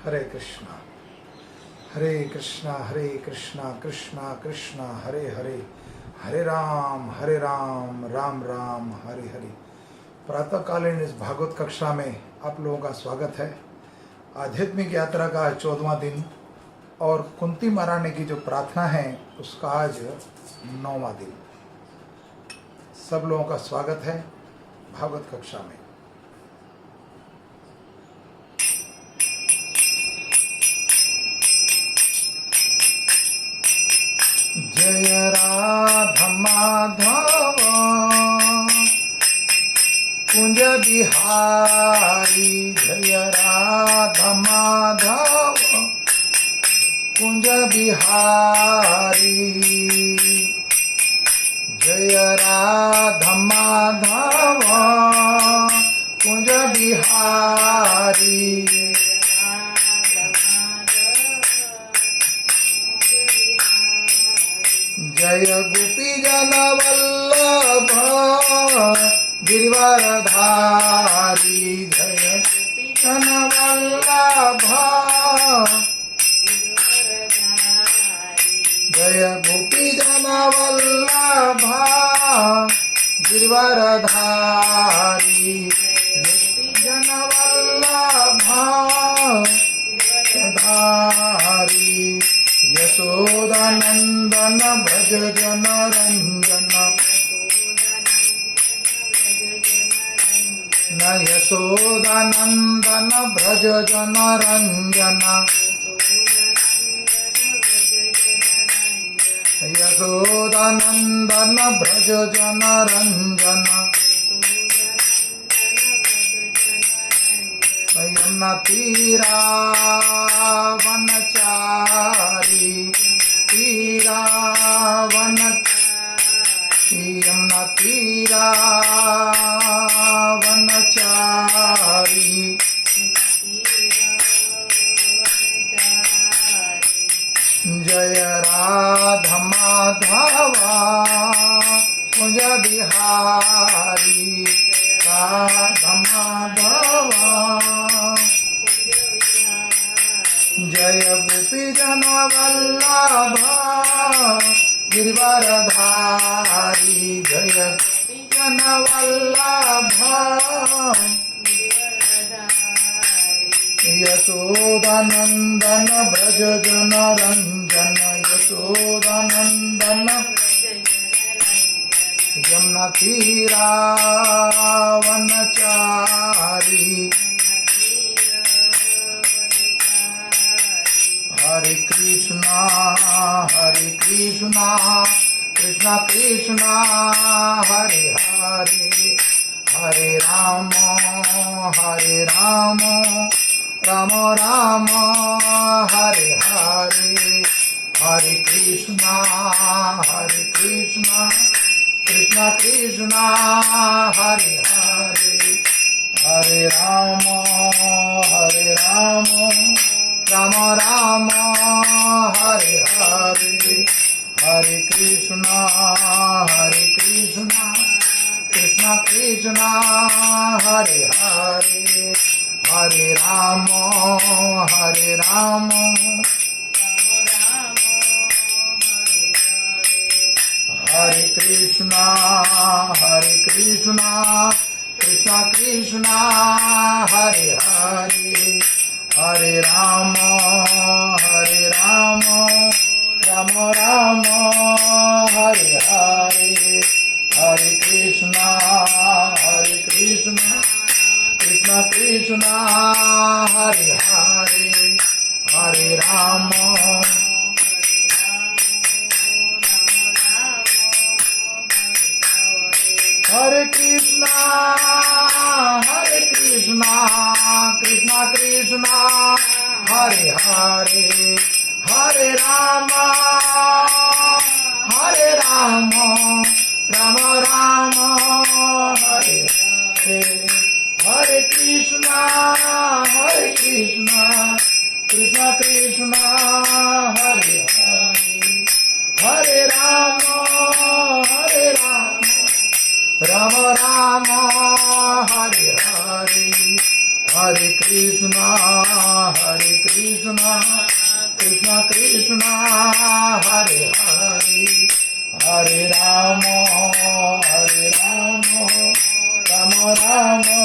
हरे कृष्णा हरे कृष्णा कृष्णा कृष्णा हरे हरे, हरे राम राम राम हरे हरे। प्रातःकालीन इस भागवत कक्षा में आप लोगों का स्वागत है। आध्यात्मिक यात्रा का 14वां दिन और कुंती महारानी की जो प्रार्थना है उसका आज 9वां दिन। सब लोगों का स्वागत है भागवत कक्षा में। जय राधा माधव कुंज बिहारी, जय राधा माधव कुंज बिहारी, जय राधा माधव कुंज बिहारी, जय गोपी जन वल्लभ गिरिवरधारी, जय जन वल्लभ, जय गोपी जन वल्लभ गिरिवरधारी, जन वल्लभ धारी, यशोदानंदन भज जन रंजन, न यशोदानंदन भज जन रंजन, यशोदानंदन भज जन रंजन, यमुना तीरा वनचारी, तीरा वन, यमुना तीरा वनचारी, जय राधा माधवा कुंज बिहारी, राधा माधवा, जय गोपी जन वल्लभ गिरिवरधारी, जय गोपी जन वल्लभ, यशोदानंदन ब्रज जन रंजन, यशोदानंदन, यमुना तीरा वनचारी, हरे कृष्णा कृष्णा कृष्णा हरे हरे, हरे राम राम राम हरे हरे, हरे कृष्णा कृष्णा कृष्णा हरे हरे, हरे राम राम राम हरे हरे, हरे कृष्णा कृष्णा हरे हरे, हरे राम हरे कृष्णा कृष्णा हरे हरे, हरे राम राम राम हरे हरे, हरे कृष्णा कृष्णा हरे हरे, हरे राम हरे कृष्णा कृष्णा कृष्णा हरे हरे, हरे राम राम हरे हरे, हरे कृष्णा कृष्णा हरे हरे, हरे Ram Ram Hare Hare, Hare Krishna, Hare Krishna, Krishna Krishna, Hare Hare, Hare Rama, Hare Rama, Rama Rama,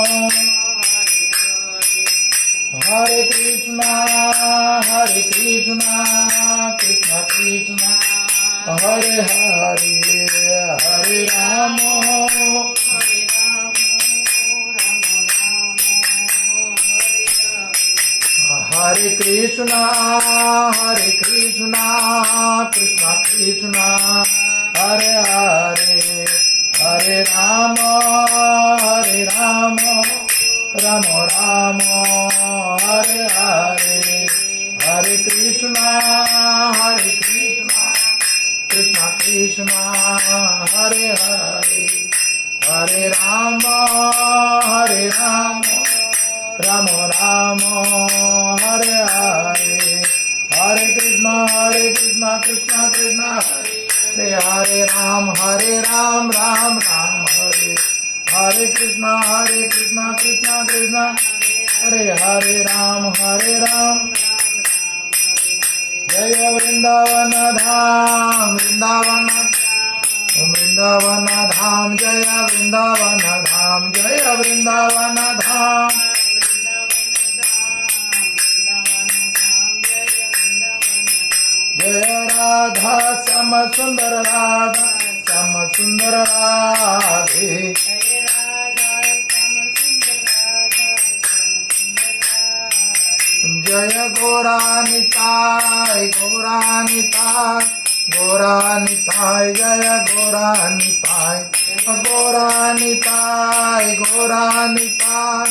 Hare Krishna, Hare Krishna, Krishna Krishna, Hare Hare, Hare Rama, Hare Krishna, Hare Krishna, Krishna Krishna, Hare Hare, Hare Rama, Hare Rama, Rama Rama, Hare Hare, Hare Krishna, Hare Krishna, Krishna Krishna, Hare Hare, Hare Rama, Hare Rama, Rama Rama, Hare Hare, Hare Krishna, Krishna Krishna, Hare Hare, Ram, Ram Ram, Hare Hare Krishna, Krishna Krishna, Hare Hare, Ram, Jaya Vrindavana Dham, Vrindavana Dham, Jaya Vrindavana Dham, Jaya Vrindavana Dham. Jaya Radha, Sama Sundara Radha, Sama Sundara Radhe. Jaya Gauranitai, Gauranitai, Gauranitai, Jaya Gauranitai, Gauranitai, Gauranitai,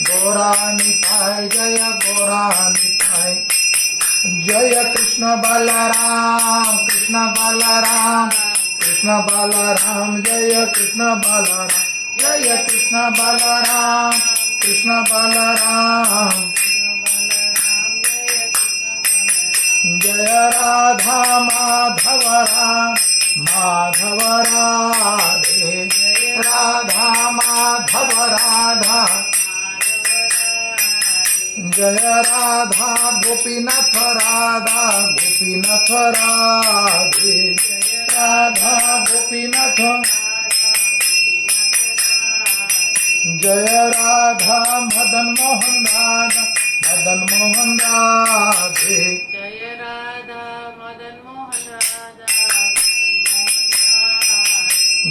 Gauranitai, Jaya Gauranitai. Jaya Krishna Balaram, Krishna Balaram, Krishna Balaram, Jaya Krishna Balaram, Jaya Krishna Balaram, Krishna Balaram. Jaya Radha Madhava Ram, Madhava Radhe, Radha Madhava Radha. Jaya Radha Gopinath Radha, Gopinath Radhe, Radha Gopinath. Jaya Radha Madan Mohan Radha, Madan Mohan Radhe. Jaya Radha Madan Mohan Radha,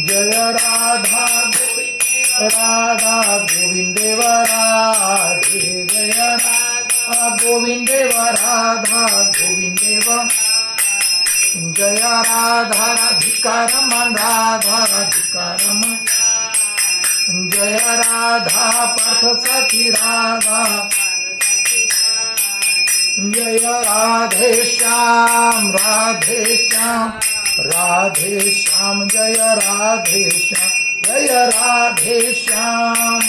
Jaya Radha Radha Govindeva Radhe, Jaya Radha Govindeva Radha, Govindeva. Jaya Radha Radhikaraman Radha, Radhikaraman. Jaya Radha Parthasati Radha. Jaya Radhe Shyam, Radhe Shyam, Radhe Shyam, Jaya Radhe Shyam, Jaya Radhe Shyam.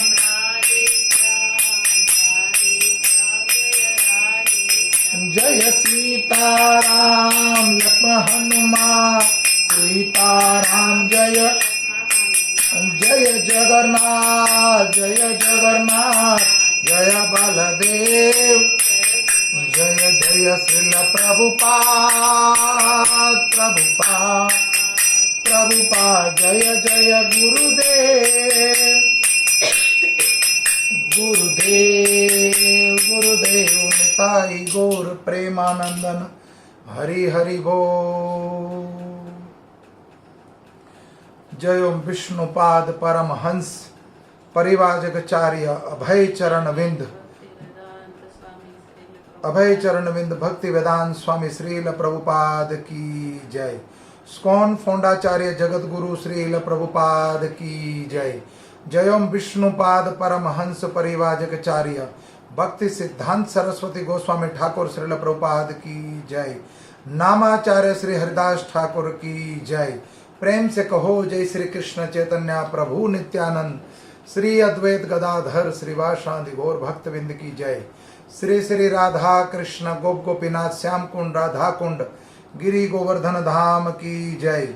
Jaya Sita Ram, Lakshmana Hanuman, Sita Ram, Jaya Jaya Jagannath, Jaya Jagannath, Jaya Baladev. Jaya Jaya Srila Prabhupada, Prabhupada, Prabhupada, Jaya Jaya Gurudev, Gurudev, Gurudev, Nitai Gaur Premanandan, Hari Hari Bol. Jai Om Vishnupad Paramhans Parivajagacharya Abhay Charan Vind, अभय चरण विंद भक्ति वेदांत स्वामी श्रील प्रभुपाद की जय। स्कॉन फोंडाचार्य जगत गुरु श्रील प्रभुपाद की जय। जयम विष्णुपाद परमहंस परिवाजकाचार्य भक्ति सिद्धांत सरस्वती गोस्वामी ठाकुर श्रील प्रभुपाद की जय। नामाचार्य श्री हरिदास ठाकुर की जय। प्रेम से कहो जय श्री कृष्ण चैतन्य प्रभु नित्यानंद श्री अद्वैत गदाधर श्रीवासादि गौर भक्तविंद की जय। श्री श्री राधा कृष्ण गोप गोपीनाथ श्याम कुंड राधा कुंड गिरी गोवर्धन धाम की जय।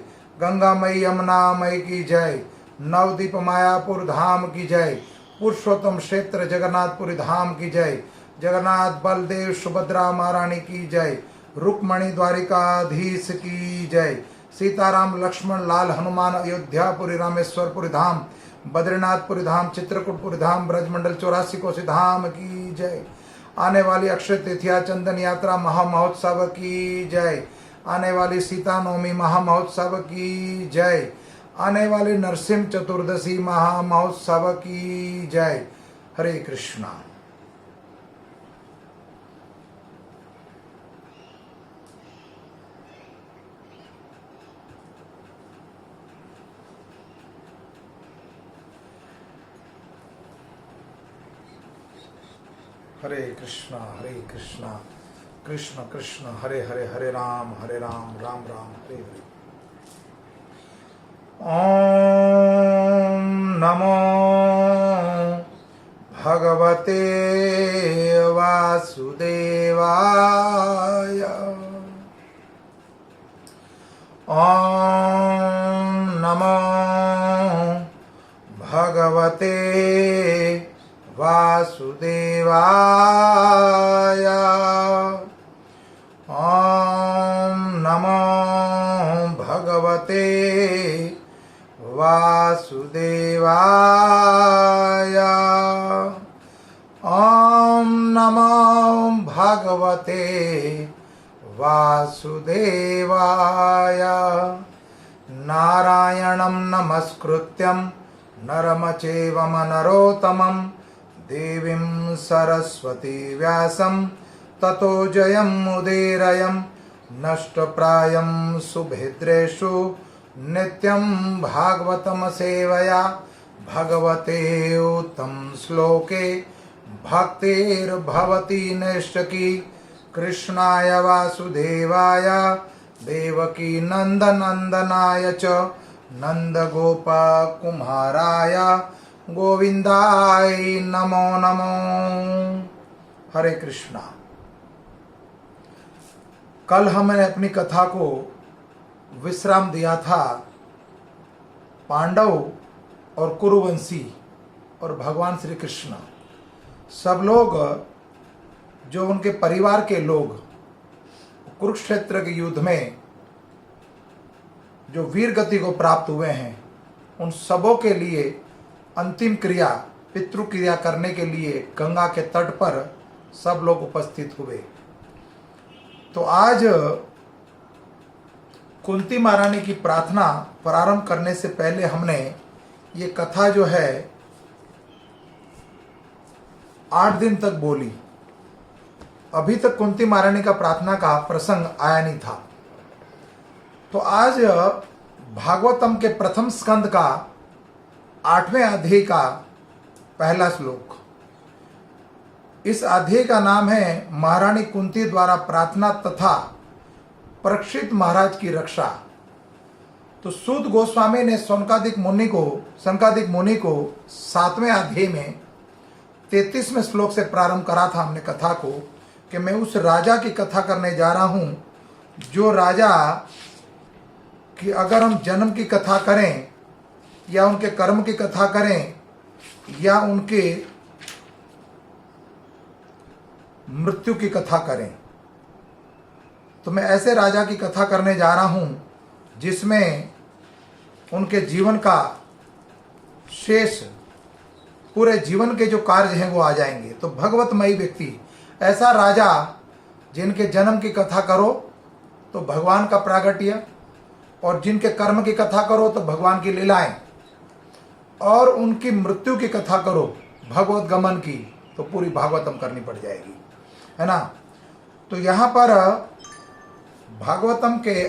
गंगा मई यमुना मई की जय। नवदीप मायापुर धाम की जय। पुरुषोत्तम क्षेत्र जगन्नाथपुरी धाम की जय। जगन्नाथ बलदेव सुभद्रा महारानी की जय। रुक्मणी द्वारिकाधीश की जय। सीताराम लक्ष्मण लाल हनुमान अयोध्यापुरी रामेश्वरपुरी धाम बद्रीनाथपुरी धाम चित्रकूटपुरी धाम ब्रजमंडल 84 कोसी धाम की जय। आने वाली अक्षय तृतीया चंदन यात्रा महामहोत्सव की जय। आने वाली सीता नवमी महामहोत्सव की जय। आने वाली नरसिंह चतुर्दशी महामहोत्सव की जय। हरे कृष्णा। हरे कृष्णा कृष्ण कृष्ण हरे हरे, हरे राम राम राम हरे हरे। ओम नमो भगवते वासुदेवाय। ओम नमो भगवते वासुदेवाय। ओम नमो भगवते वासुदेवाय। ओम नमो भगवते वासुदेवाय। नारायणं नमस्कृत्यं नरं चैव नरोत्तमं देवीं सरस्वती व्यासं ततो जयमुदीरयं। नष्टप्रायं सुभद्रेषु नित्यं भागवतं सेवया। भगवते उत्तम श्लोके भक्तिर्भवति नैष्टकी। कृष्णाय वासुदेवाय देवकी नंदनंदनाय च नंदगोपकुमाराय गोविंदाय नमो नमो। हरे कृष्णा। कल हमने अपनी कथा को विश्राम दिया था पांडव और कुरुवंशी और भगवान श्री कृष्ण सब लोग जो उनके परिवार के लोग कुरुक्षेत्र के युद्ध में जो वीर गति को प्राप्त हुए हैं उन सबों के लिए अंतिम क्रिया पितृ क्रिया करने के लिए गंगा के तट पर सब लोग उपस्थित हुए। तो आज कुंती महारानी की प्रार्थना प्रारंभ करने से पहले हमने ये कथा जो है 8 दिन तक बोली। अभी तक कुंती महारानी का प्रार्थना का प्रसंग आया नहीं था। तो आज भागवतम के प्रथम स्कंद का 8वें अध्याय का पहला श्लोक। इस अध्याय का नाम है महारानी कुंती द्वारा प्रार्थना तथा परीक्षित महाराज की रक्षा। तो सूत गोस्वामी ने सनकादिक मुनि को 7वें अध्याय में 33वें श्लोक से प्रारंभ करा था हमने कथा को कि मैं उस राजा की कथा करने जा रहा हूं जो राजा कि अगर हम जन्म की कथा करें या उनके कर्म की कथा करें या उनके मृत्यु की कथा करें, तो मैं ऐसे राजा की कथा करने जा रहा हूं जिसमें उनके जीवन का शेष पूरे जीवन के जो कार्य हैं वो आ जाएंगे। तो भगवतमयी व्यक्ति, ऐसा राजा जिनके जन्म की कथा करो तो भगवान का प्रागट्य, और जिनके कर्म की कथा करो तो भगवान की लीलाएं, और उनकी मृत्यु की कथा करो भगवत गमन की तो पूरी भागवतम करनी पड़ जाएगी, है ना। तो यहाँ पर भागवतम के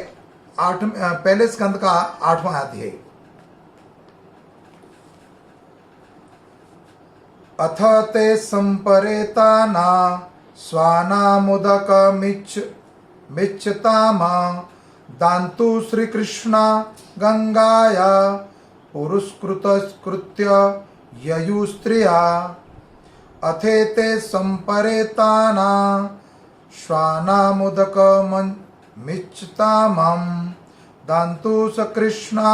पहले स्कंद का 8वां अध्याय। अथ ते संपरेताना स्वानामुदक मिच्छतामा दान्तु श्रीकृष्णा गंगाया पुरस्कृत्य ययुस्त्रिया। अथेते संपरेताना श्वानामुदक मिच्छतामं दान्तु स कृष्णा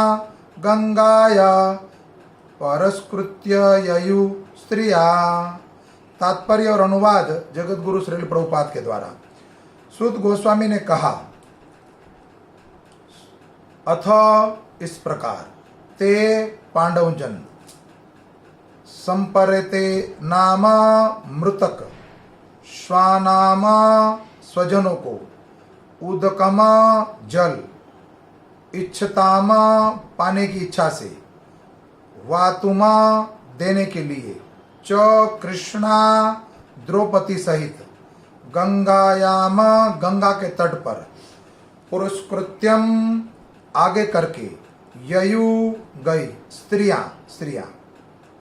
गंगाया परस्कृत्य ययु स्त्रिया। तात्पर्य और अनुवाद जगत गुरु श्रील प्रभुपाद के द्वारा। सूत गोस्वामी ने कहा, अथ इस प्रकार ते पांडवजन संपरेते नाम मृतक श्वानाम स्वजनों को उदकम जल इच्छताम पाने की इच्छा से वातुमा देने के लिए च कृष्णा द्रौपदी सहित गंगायाम गंगा के तट पर पुरस्कृत्यम आगे करके ययु गई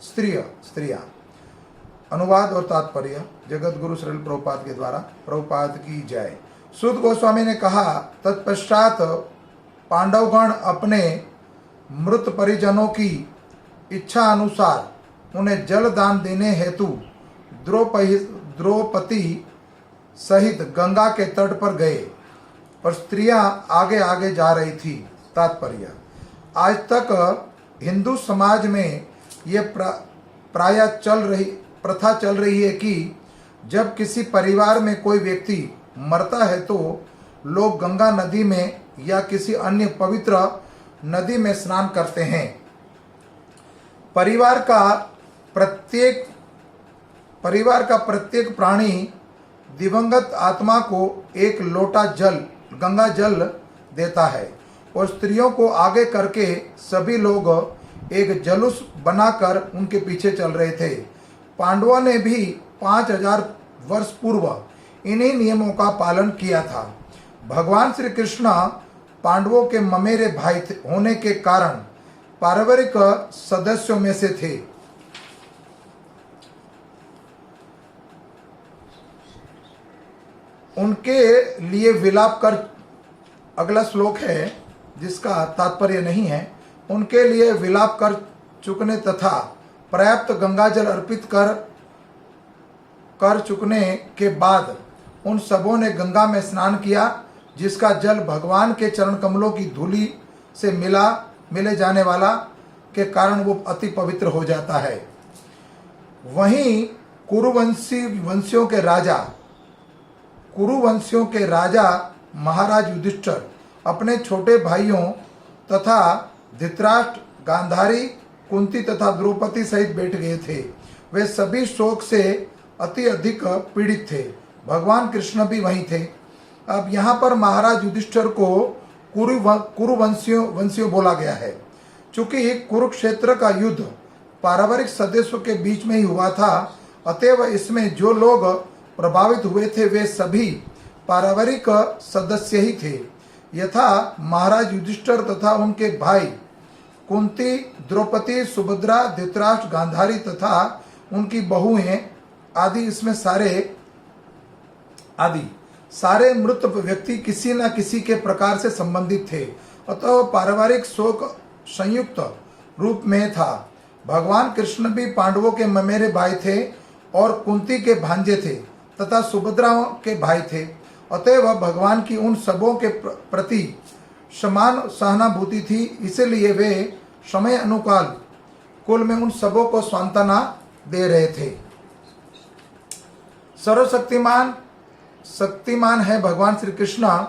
स्त्रियां। अनुवाद और तात्पर्य जगत गुरु श्रील प्रभुपाद के द्वारा। प्रभुपाद की जय। सूत गोस्वामी ने कहा, तत्पश्चात पांडवगण अपने मृत परिजनों की इच्छा अनुसार उन्हें जल दान देने हेतु द्रौपदी सहित गंगा के तट पर गए, पर स्त्रियां आगे आगे जा रही थी। तात्पर्य, आज तक हिंदू समाज में यह प्राय प्रथा चल रही है कि जब किसी परिवार में कोई व्यक्ति मरता है तो लोग गंगा नदी में या किसी अन्य पवित्र नदी में स्नान करते हैं। परिवार का प्रत्येक प्राणी दिवंगत आत्मा को एक लोटा गंगा जल देता है और स्त्रियों को आगे करके सभी लोग एक जुलूस बनाकर उनके पीछे चल रहे थे। पांडवों ने भी 5000 वर्ष पूर्व इन्हीं नियमों का पालन किया था। भगवान श्री कृष्ण पांडवों के ममेरे भाई होने के कारण पारिवारिक सदस्यों में से थे। उनके लिए विलाप कर, अगला श्लोक है जिसका तात्पर्य नहीं है, उनके लिए विलाप कर चुकने तथा पर्याप्त गंगाजल अर्पित कर चुकने के बाद उन सबों ने गंगा में स्नान किया, जिसका जल भगवान के चरण कमलों की धूलि से मिले जाने वाला के कारण वो अति पवित्र हो जाता है। वहीं कुरुवंशियों के राजा महाराज युधिष्ठिर अपने छोटे भाइयों तथा धृतराष्ट्र, गांधारी, कुंती तथा द्रौपदी सहित बैठ गए थे। वे सभी शोक से अति अधिक पीड़ित थे। भगवान कृष्ण भी वहीं थे। अब यहाँ पर महाराज युधिष्ठिर को कुरुवंशियों बोला गया है। चूंकि कुरुक्षेत्र का युद्ध पारिवारिक सदस्यों के बीच में ही हुआ था, अतएव इसमें जो लोग प्रभावित हुए थे वे सभी पारिवारिक सदस्य ही थे। यथा महाराज युधिष्ठिर तथा उनके भाई कुंती, द्रौपदी, सुभद्रा, धृतराष्ट्र, गांधारी तथा उनकी बहुएं आदि, इसमें सारे मृत व्यक्ति किसी न किसी के प्रकार से संबंधित थे। अतः पारिवारिक शोक संयुक्त रूप में था। भगवान कृष्ण भी पांडवों के ममेरे भाई थे और कुंती के भांजे थे तथा सुभद्रा के भाई थे। अतएव भगवान की उन सबों के प्रति समान सहानुभूति थी, इसलिए वे समय अनुकाल कुल में उन सबों को सांत्वना दे रहे थे। शक्तिमान है भगवान श्री कृष्ण।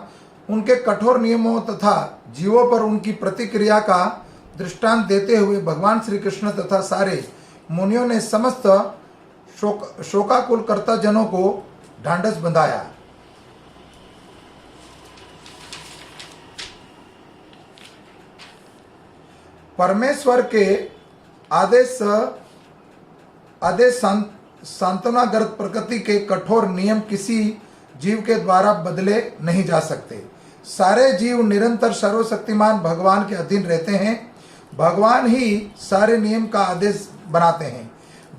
उनके कठोर नियमों तथा जीवों पर उनकी प्रतिक्रिया का दृष्टांत देते हुए भगवान श्री कृष्ण तथा सारे मुनियों ने समस्त शोकाकुल कर्ता जनों को ढांढस बंधाया। परमेश्वर के आदेश सांत्वनागत प्रकृति के कठोर नियम किसी जीव के द्वारा बदले नहीं जा सकते। सारे जीव निरंतर सर्वशक्तिमान भगवान के अधीन रहते हैं। भगवान ही सारे नियम का आदेश बनाते हैं,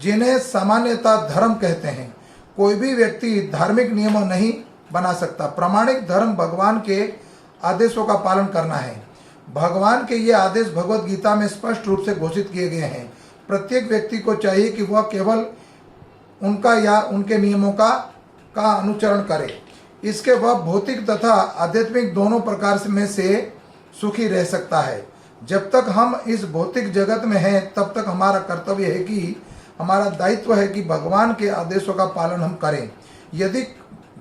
जिन्हें सामान्यतः धर्म कहते हैं। कोई भी व्यक्ति धार्मिक नियम नहीं बना सकता। प्रामाणिक धर्म भगवान के आदेशों का पालन करना है। भगवान के ये आदेश भगवत गीता में स्पष्ट रूप से घोषित किए गए हैं। प्रत्येक व्यक्ति को चाहिए कि वह केवल उनका या उनके नियमों का अनुचरण करे। इसके वह भौतिक तथा आध्यात्मिक दोनों प्रकार में से सुखी रह सकता है। जब तक हम इस भौतिक जगत में हैं, तब तक हमारा कर्तव्य है कि हमारा दायित्व है कि भगवान के आदेशों का पालन हम करें। यदि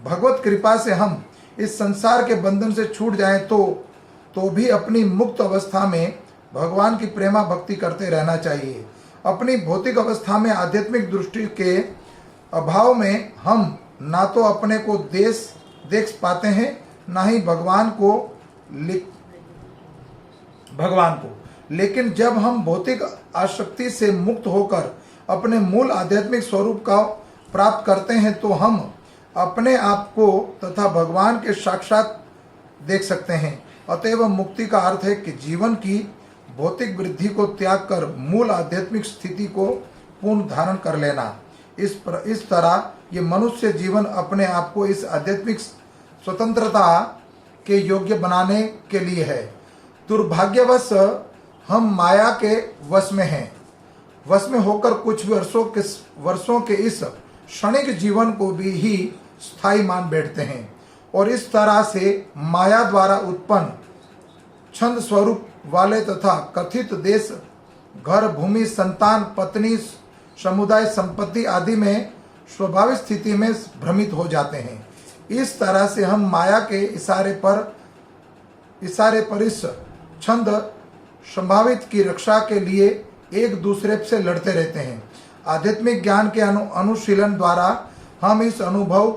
भगवत कृपा से हम इस संसार के बंधन से छूट जाएं तो भी अपनी मुक्त अवस्था में भगवान की प्रेमा भक्ति करते रहना चाहिए। अपनी भौतिक अवस्था में आध्यात्मिक दृष्टि के अभाव में हम ना तो अपने को देख पाते हैं, ना ही भगवान को। लेकिन जब हम भौतिक आसक्ति से मुक्त होकर अपने मूल आध्यात्मिक स्वरूप का प्राप्त करते हैं तो हम अपने आप को तथा भगवान के साक्षात देख सकते हैं। अतएव मुक्ति का अर्थ है कि जीवन की भौतिक वृद्धि को त्याग कर मूल आध्यात्मिक स्थिति को पूर्ण धारण कर लेना। इस तरह ये मनुष्य जीवन अपने आप को इस आध्यात्मिक स्वतंत्रता के योग्य बनाने के लिए है। दुर्भाग्यवश हम माया के वश में होकर कुछ वर्षों के इस क्षणिक जीवन को भी ही स्थायी मान बैठते हैं और इस तरह से माया द्वारा उत्पन्न छंद स्वरूप वाले तथा कथित देश, घर, भूमि, संतान, पत्नी, समुदाय, संपत्ति आदि में स्वाभाविक स्थिति में भ्रमित हो जाते हैं। इस तरह से हम माया के इशारे पर इस छंद संभावित की रक्षा के लिए एक दूसरे से लड़ते रहते हैं। आध्यात्मिक ज्ञान के अनुशीलन द्वारा हम अनुभव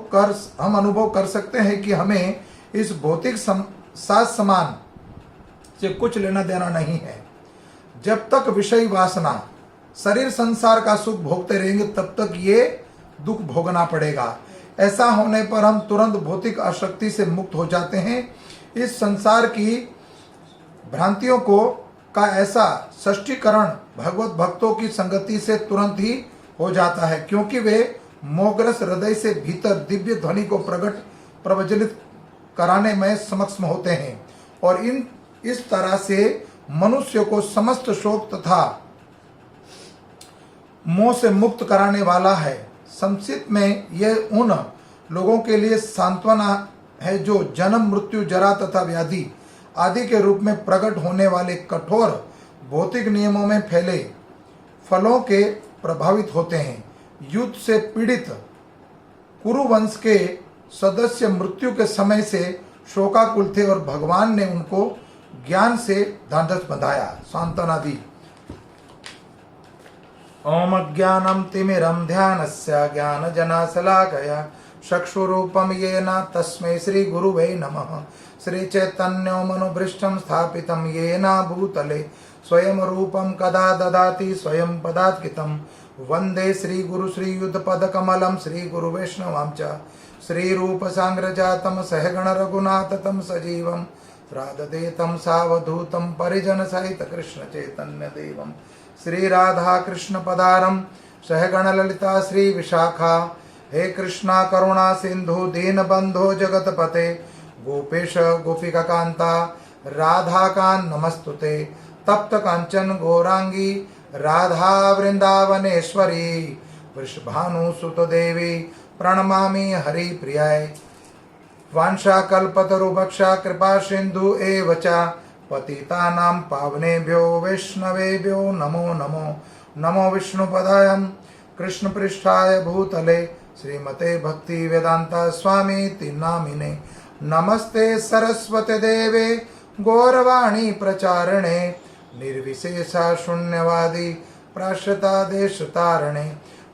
कर सकते हैं कि हमें इस भौतिक साज समान से कुछ लेना देना नहीं है। जब तक विषय वासना शरीर संसार का सुख भोगते रहेंगे तब तक ये दुख भोगना पड़ेगा। ऐसा होने पर हम तुरंत भौतिक आसक्ति से मुक्त हो जाते हैं। इस संसार की भ्रांतियों का ऐसा सष्टीकरण भगवत भक्तों की संगति से तुरंत ही हो जाता है, क्योंकि वे मोहग्रस्त हृदय से भीतर दिव्य ध्वनि को प्रज्वलित कराने में सक्षम होते हैं और इस तरह से मनुष्य को समस्त शोक तथा मोह से मुक्त कराने वाला है। संक्षिप्त में यह उन लोगों के लिए सांत्वना है जो जन्म, मृत्यु, जरा तथा व्याधि आदि के रूप में प्रकट होने वाले कठोर भौतिक नियमों में फैले फलों के प्रभावित होते हैं। युद्ध से पीड़ित कुरुवंश के सदस्य मृत्यु के समय से शोकाकुल थे और भगवान ने उनको ज्ञान से ढांढस बंधाया, सांत्वना दी। ओम अज्ञानम तिमिरम ध्यानस्य ज्ञानजनाशलाकया चक्षुरूपम येन तस्मै श्री गुरुवे नमः। श्री चैतन्यो मनोभृष्टं स्थापितं येन भूतले स्वयं रूपं कदा ददाति स्वयं पदात्कितं। वंदे श्री गुरु श्री युद्धपदकमलं श्री गुरु वैष्णवं च श्री रूप सांग्रजातं सहगण रघुनाथतं सजीवं राधदेतं सावधूतं परिजन सहित कृष्ण चैतन्य देवं श्री राधा कृष्ण पदारं सहगण ललिता श्री विशाखा। हे कृष्णा करुणा सिंधु दीन बंधो जगतपते गोपेश गोपिका कांता राधा कांत नमस्तुते। तप्त कांचन गौरांगी राधा वृंदावनेश्वरी वृषभानु सुत देवी प्रणमामि हरि प्रियाय। वांछा कल्पतरुभक्षा कृपा सिंधु एव च पतितानां पावनेभ्यो वैष्णवेभ्यो नमो नमो। नमो विष्णुपदाय कृष्ण पृष्ठाय भूतले श्रीमते भक्ति वेदांता स्वामी नामिने। नमस्ते सरस्वती देवे गौरवाणी प्रचारणे निर्विशेषा शून्यवादी प्राश्रता देश तारणे।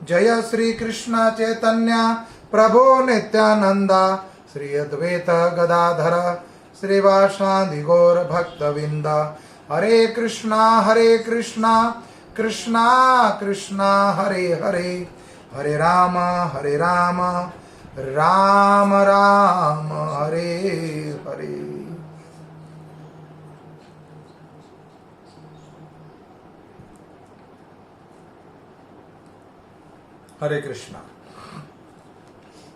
जय श्री कृष्ण चैतन्य प्रभो नित्यानंदा श्री अद्वैत गदाधर श्रीवासादि गौर भक्तविंदा। हरे कृष्णा कृष्णा कृष्णा हरे हरे हरे राम राम राम हरे हरे। हरे कृष्णा।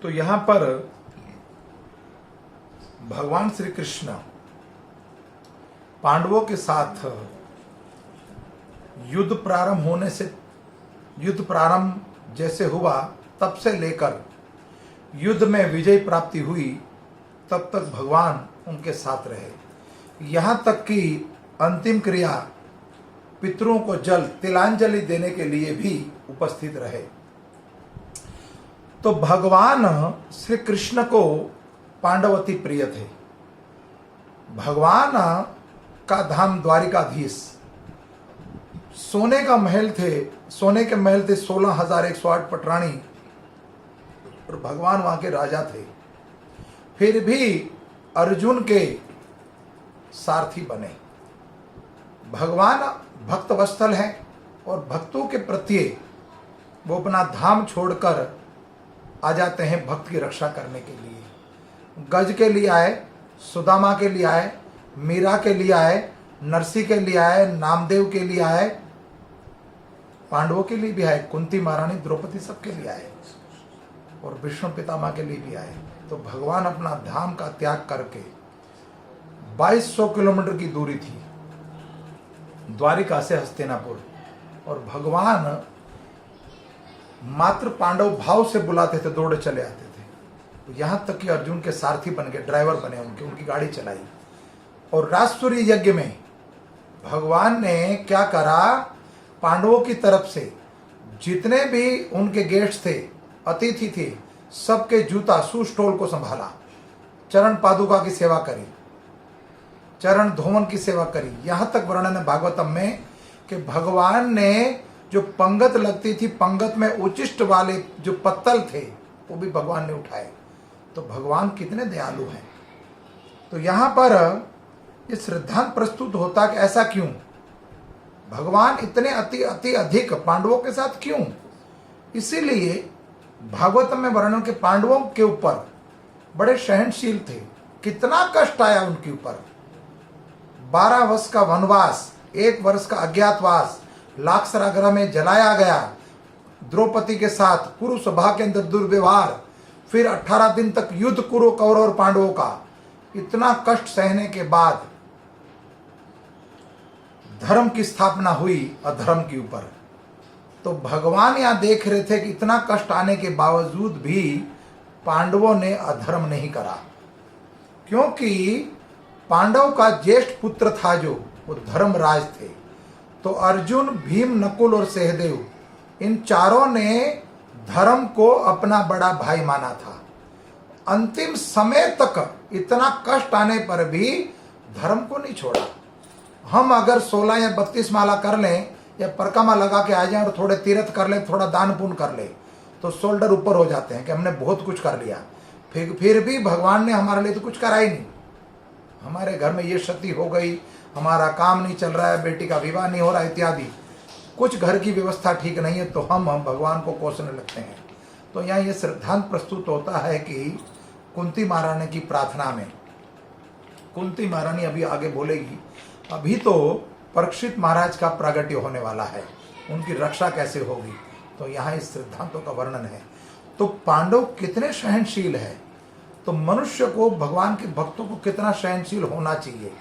तो यहां पर भगवान श्री कृष्ण पांडवों के साथ युद्ध प्रारंभ जैसे हुआ तब से लेकर युद्ध में विजय प्राप्ति हुई तब तक भगवान उनके साथ रहे। यहाँ तक कि अंतिम क्रिया पितरों को जल तिलांजलि देने के लिए भी उपस्थित रहे। तो भगवान श्री कृष्ण को पांडव अति प्रिय थे। भगवान का धाम द्वारिकाधीश सोने का महल थे, सोने के महल थे 16,108 पटरानी, और भगवान वहां के राजा थे। फिर भी अर्जुन के सारथी बने। भगवान भक्त वत्सल हैं और भक्तों के प्रति वो अपना धाम छोड़कर आ जाते हैं भक्त की रक्षा करने के लिए। गज के लिए आए, सुदामा के लिए आए, मीरा के लिए आए, नरसी के लिए आए, नामदेव के लिए आए, पांडवों के लिए भी आए, कुंती महारानी, द्रौपदी सबके लिए आए, और विष्णु पितामह के लिए भी आए। तो भगवान अपना धाम का त्याग करके 2200 किलोमीटर की दूरी थी द्वारिका से हस्तिनापुर, और भगवान मात्र पांडव भाव से बुलाते थे, दौड़े चले आते थे। यहां तक कि अर्जुन के सारथी बन गए, ड्राइवर बने, उनकी गाड़ी चलाई। और राजसूर्य यज्ञ में भगवान ने क्या करा, पांडवों की तरफ से जितने भी उनके गेस्ट थे, अतिथि थे, सबके जूता सुस्टोल को संभाला, चरण पादुका की सेवा करी, चरण धोवन की सेवा करी। यहां तक वर्णन है भागवतम में कि भगवान ने जो पंगत लगती थी, पंगत में उचिष्ट वाले जो पत्तल थे वो भी भगवान ने उठाए। तो भगवान कितने दयालु हैं। तो यहां पर ये सिद्धांत प्रस्तुत होता कि ऐसा क्यों, भगवान इतने अति अधिक पांडवों के साथ क्यों। इसीलिए भागवत में वर्णन के पांडवों के ऊपर बड़े सहनशील थे। कितना कष्ट आया उनके ऊपर, 12 वर्ष का वनवास, 1 वर्ष का अज्ञातवास, लाक्षरागृह में जलाया गया, द्रौपदी के साथ कुरु सभा के अंदर दुर्व्यवहार, फिर 18 दिन तक युद्ध कुरु कौरव और पांडवों का। इतना कष्ट सहने के बाद धर्म की स्थापना हुई अधर्म के ऊपर। तो भगवान यहां देख रहे थे कि इतना कष्ट आने के बावजूद भी पांडवों ने अधर्म नहीं करा, क्योंकि पांडव का ज्येष्ठ पुत्र था जो वो धर्मराज थे। तो अर्जुन, भीम, नकुल और सहदेव, इन चारों ने धर्म को अपना बड़ा भाई माना था। अंतिम समय तक इतना कष्ट आने पर भी धर्म को नहीं छोड़ा। हम अगर 16 या 32 माला कर लें या परकामा लगा के आ जाएं और थोड़े तीर्थ कर लें, थोड़ा दान पुण्य कर ले, तो शोल्डर ऊपर हो जाते हैं कि हमने बहुत कुछ कर लिया। फिर भी भगवान ने हमारे लिए तो कुछ करा ही नहीं। हमारे घर में ये क्षति हो गई, हमारा काम नहीं चल रहा है, बेटी का विवाह नहीं हो रहा इत्यादि, कुछ घर की व्यवस्था ठीक नहीं है, तो हम भगवान को कोसने लगते हैं। तो यहाँ ये सिद्धांत प्रस्तुत होता है कि कुंती महारानी की प्रार्थना में, कुंती महारानी अभी आगे बोलेगी, अभी तो परीक्षित महाराज का प्रागट्य होने वाला है, उनकी रक्षा कैसे होगी। तो यहाँ इस सिद्धांतों का वर्णन है। तो पांडव कितने सहनशील है, तो मनुष्य को, भगवान के भक्तों को कितना सहनशील होना चाहिए।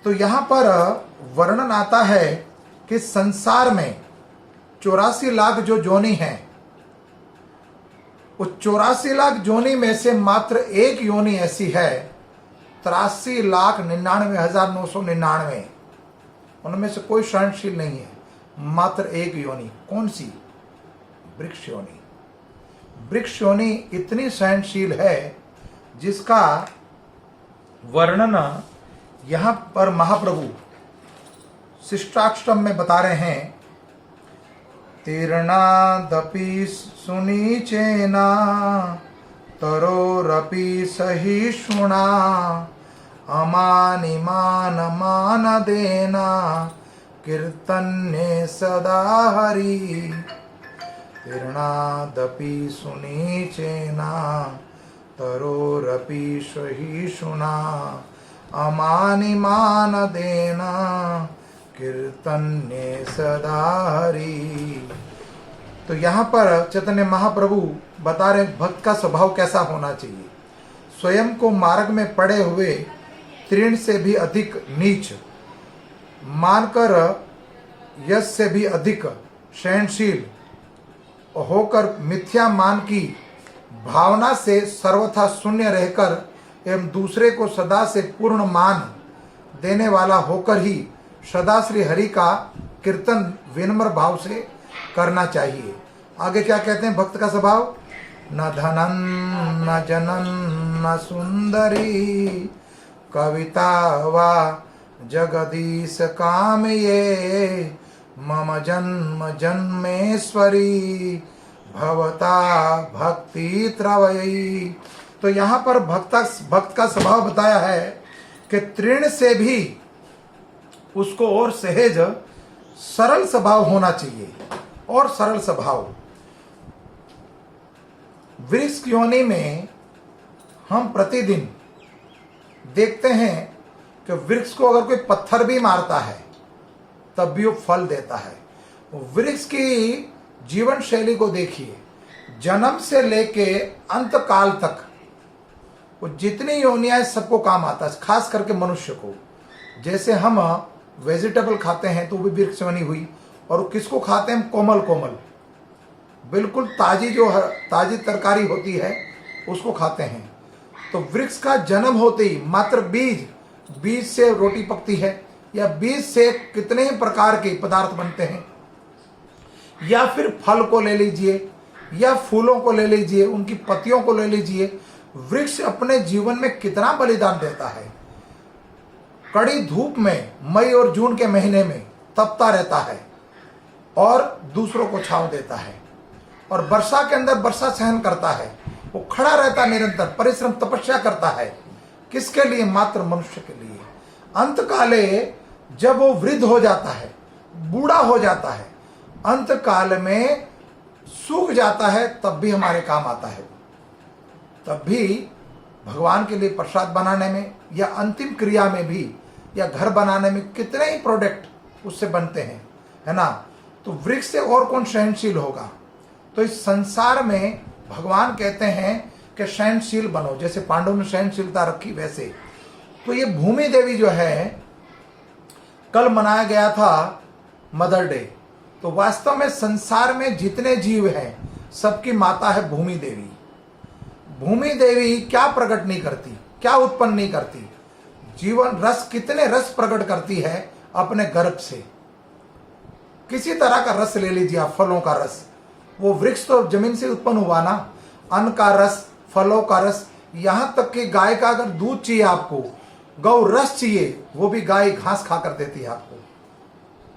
तो यहाँ पर वर्णन आता है कि संसार में 84 लाख जो जोनी हैं, उस 84 लाख जोनी में से मात्र एक योनि ऐसी है 83,99,999, उनमें से कोई सहनशील नहीं है, मात्र एक योनि। कौन सी? वृक्ष योनि। वृक्ष योनि इतनी सहनशील है जिसका वर्णन यहां पर महाप्रभु शिष्टाष्टम में बता रहे हैं। तीर्णादपि सुनीचेना तरोरपि सहिष्णुना अमानिमान मान देना कीर्तन्ये सदा हरि। तीर्णादपि सुनीचेना तरोरपि सहिष्णुना अमानिमान देना कीर्तन्ये सदा हरि। तो यहाँ पर चैतन्य महाप्रभु बता रहे भक्त का स्वभाव कैसा होना चाहिए। स्वयं को मार्ग में पड़े हुए तृण से भी अधिक नीच मानकर यश से भी अधिक सहनशील होकर मिथ्या मान की भावना से सर्वथा शून्य रहकर एवं दूसरे को सदा से पूर्ण मान देने वाला होकर ही सदा श्री हरि का कीर्तन विनम्र भाव से करना चाहिए। आगे क्या कहते हैं भक्त का स्वभाव? न धनन न जनन न सुंदरी कविता वा जगदीश काम ये मम जन्म जन्मेश्वरी भवता भक्ति त्रवयी। तो यहाँ पर भक्त का स्वभाव बताया है कि तृण से भी उसको और सहज सरल स्वभाव होना चाहिए। और सरल स्वभाव, वृक्ष योनि में हम प्रतिदिन देखते हैं कि वृक्ष को अगर कोई पत्थर भी मारता है तब भी वो फल देता है। वृक्ष की जीवन शैली को देखिए, जन्म से लेके अंत काल तक वो जितनी योनियां सबको काम आता है, खास करके मनुष्य को। जैसे हम वेजिटेबल खाते हैं तो वो भी वृक्ष योनि हुई, और किसको खाते हैं? कोमल कोमल बिल्कुल ताजी जो ताजी तरकारी होती है उसको खाते हैं। तो वृक्ष का जन्म होते ही मात्र बीज से रोटी पकती है, या बीज से कितने ही प्रकार के पदार्थ बनते हैं, या फिर फल को ले लीजिए या फूलों को ले लीजिए, उनकी पत्तियों को ले लीजिए। वृक्ष अपने जीवन में कितना बलिदान देता है। कड़ी धूप में मई और जून के महीने में तपता रहता है और दूसरों को छांव देता है, और वर्षा के अंदर वर्षा सहन करता है। वो खड़ा रहता है, निरंतर परिश्रम तपस्या करता है। किसके लिए? मात्र मनुष्य के लिए। अंत काले जब वो वृद्ध हो जाता है, बूढ़ा हो जाता है, अंत काल में सूख जाता है, तब भी हमारे काम आता है। तब भी भगवान के लिए प्रसाद बनाने में या अंतिम क्रिया में भी या घर बनाने में कितने ही प्रोडक्ट उससे बनते हैं, है ना। तो वृक्ष से और कौन सहनशील होगा? तो इस संसार में भगवान कहते हैं कि सहनशील बनो। जैसे पांडवों ने सहनशीलता रखी, वैसे तो ये भूमि देवी जो है, कल मनाया गया था मदर डे। तो वास्तव में संसार में जितने जीव हैं सबकी माता है भूमि देवी। भूमि देवी क्या प्रकट नहीं करती, क्या उत्पन्न नहीं करती? जीवन रस, कितने रस प्रकट करती है अपने गर्भ से। किसी तरह का रस ले लीजिए आप, फलों का रस। वो वृक्ष तो जमीन से उत्पन्न हुआ ना। अन्न का रस, फलों का रस, यहां तक कि गाय का अगर दूध चाहिए आपको, गौ रस चाहिए, वो भी गाय घास खा कर देती है आपको।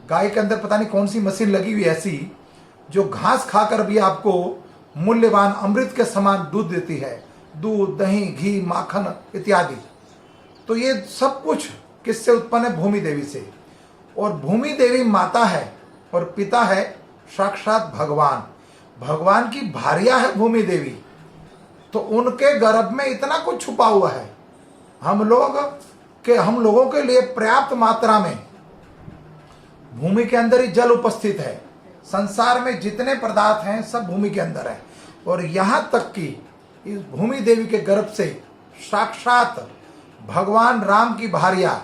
गाय के अंदर पता नहीं कौन सी मशीन लगी हुई ऐसी, जो घास खाकर भी आपको मूल्यवान अमृत के समान दूध देती है। दूध, दही, घी, माखन इत्यादि। तो ये सब कुछ किससे उत्पन्न है? भूमि देवी से। और भूमि देवी माता है और पिता है साक्षात भगवान। भगवान की भार्या है भूमि देवी। तो उनके गर्भ में इतना कुछ छुपा हुआ है। हम लोगों के लिए पर्याप्त मात्रा में भूमि के अंदर ही जल उपस्थित है। संसार में जितने पदार्थ हैं सब भूमि के अंदर है। और यहां तक कि इस भूमि देवी के गर्भ से साक्षात भगवान राम की भार्या,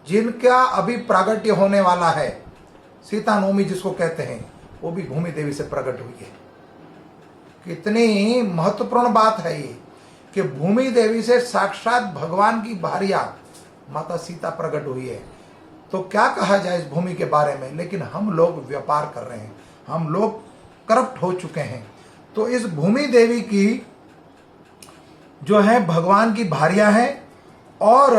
जिनका अभी प्रागट्य होने वाला है, सीता नवमी जिसको कहते हैं, वो भी भूमि देवी से प्रकट हुई है। कितनी महत्वपूर्ण बात है ये कि भूमि देवी से साक्षात भगवान की भार्या माता सीता प्रकट हुई है। तो क्या कहा जाए इस भूमि के बारे में? लेकिन हम लोग व्यापार कर रहे हैं, हम लोग करप्ट हो चुके हैं। तो इस भूमि देवी की जो है भगवान की भार्या है। और